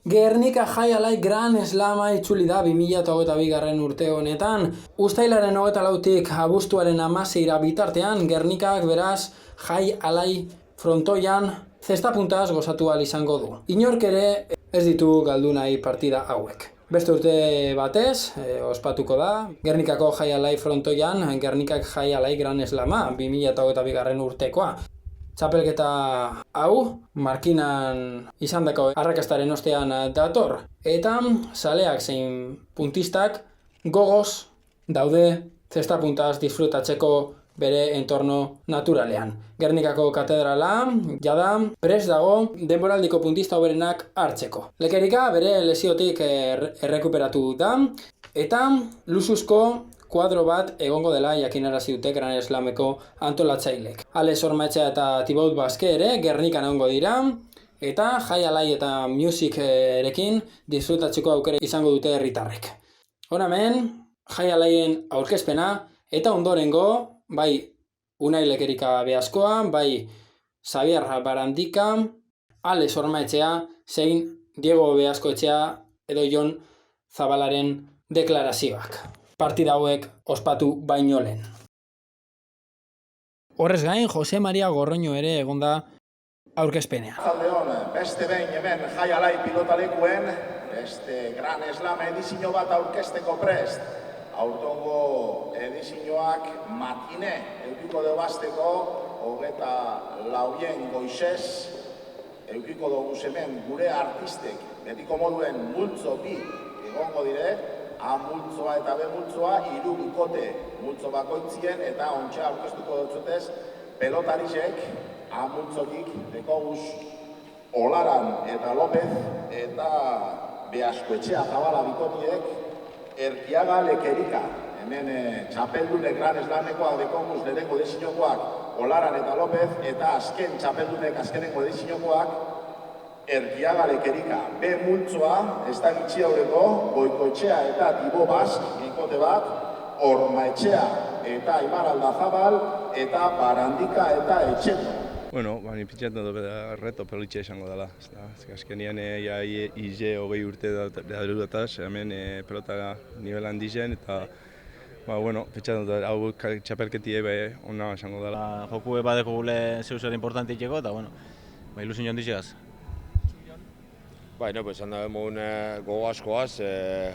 Gernika Jai Alai Gran Slama itzuli da 2022 urte honetan. Uztailaren 24tik abuztuaren 16 bitartean, Gernikak beraz Jai Alai frontoian zesta-puntaz gozatu ahal izango du. Inork ere ez ditu galdu nahi partida hauek. Beste urte batez, ospatuko da, Gernikako Jai Alai frontoian, Gernikak Jai Alai Gran Slama 2022 urtekoa. Txapelketa hau, markinan izandako arrakastaren ostean dator, eta zaleak zein puntistak gogoz daude zesta-puntaz disfrutatzeko bere entorno naturalean. Gernikako katedrala, jada, prest dago denboraldiko puntista hoberenak hartzeko. Lekerika bere lesiotik errekuperatu da, eta luxuzko kuadro bat egongo dela jakinarazi dute Gran Slameko antolatzailek. Alex Ormaetxea eta Thibaut Basque ere Gernikan egongo dira, eta Jai Alai eta Music erekin disfrutatzeko aukera izango dute herritarrek. Hora hemen, Jai Alaien aurkezpena, eta ondorengo, bai Unai Lekerika Beazkoa, bai Xabier Barandika, Alex Ormaetxea, zein Diego Beazkoetxea edo Jon Zabalaren deklarazioak. Partida hauek ospatu baino lehen. Horrez gain, Jose Maria Gorroño ere egonda aurkezpenean. Beste behin hemen Jai Alai pilotalekuen, beste Gran Slam edizio bat aurkezteko prest. Aurtongo edizioak matine eukiko debazteko, 24 goizez, eukiko dugu hemen gure artistek betiko moduen multzo bi egongo dire, A multzoa eta B multzoa, 3 bikote multzo bakoitzien eta ontsa aurkeztuko dutzutez pelotarizek A multzokik dekoguz Olaran eta López eta Beazkoetxea Zabala bikotiek Erkiaga Lekerika. Hemen txapeldune Gran Slamekoak dekoguz lehenengo ediziokoak Olaran eta López eta azken txapeldunek azkenengo ediziokoak Erkiaga Lekerika. B multzoa, ez da gitxi aurreko, Goikoetxea eta Tibo Bask, bikote bat, Ormaetxea eta Aimar Aldazabal, eta Barandika eta Etxeto. Bueno, ni pitxatu reto pelitxe izango dela. Azkenean ize 20 urte darudetaz, hemen pelota nivel handizen, eta pitxatu hau txapelketie ona izango dela. Joku badeko gule zeu zer importantiteko, eta ilusio handizegaz. Bueno, pues anda emun gogo askoaz,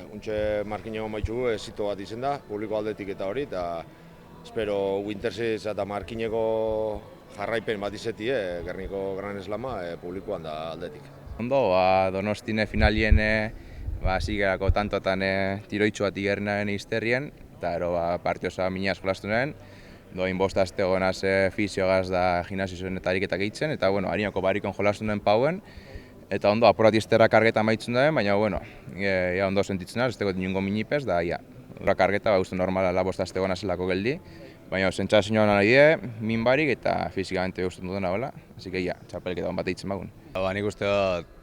untxe markineko maitxugu zito bat izen da, publiko aldetik eta hori, eta espero Wintersiz eta markineko jarraipen bat izeti, Gerniko Gran Slama publikoan da aldetik. Ondo, Donostine finalien zigerako tantotan tiroitxu bat igerrenaren izterrien, eta partioza minaz jolastunen, doin bostazte gonaz fiziogaz da gimnasio eta ariketak eitzen, eta harinako barikon jolastunen pauen, eta ondo, apuratizterra kargeta maitzen duen, baina ondo sentitzen ez tegot inungo minipez, da kargeta uste normala labostazte gona zelako geldi, baina sentsazioan nahi min barik eta fizikamente uste duten dagoela, hasi que txapelketa bat eitzen bagun. Nik uste dut,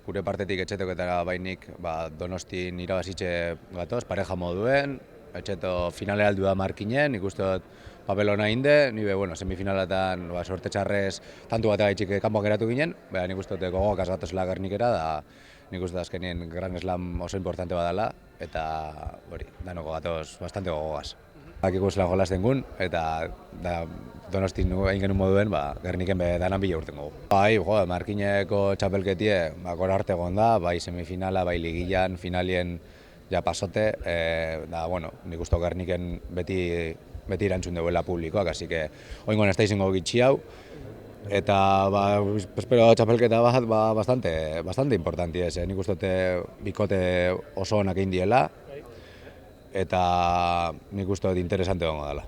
gure partetik etxetoketara bainik Donostin irabazitxe gatoz, pareja moduen, etxeto finalera aldu da markinen, nik uste dut papelona inde, nire semifinalatan sorte txarrez tantu bat gaitxik kanpoak eratu ginen, nik uste dut gogok azgatozela Gernikera, da nik uste dut azkenien Gran Slam oso importante badala, eta danoko gatoz bastante gogogaz. Dakiko zelan jolazten gun, eta Donostin egin genuen moduen, Gerniken danan bila urten gogu. Markineko txapelketie, gora arte egon da, bai semifinala, bai ligilan, finalien pasote, nik uste Gerniken beti erantzun duela publikoak, así que oingon ez da izango gitxi hau, eta espero txapelketa bat bastante importanti ez, nik uste bikote oso onak egin diela, eta nik uste interesante gongo dela.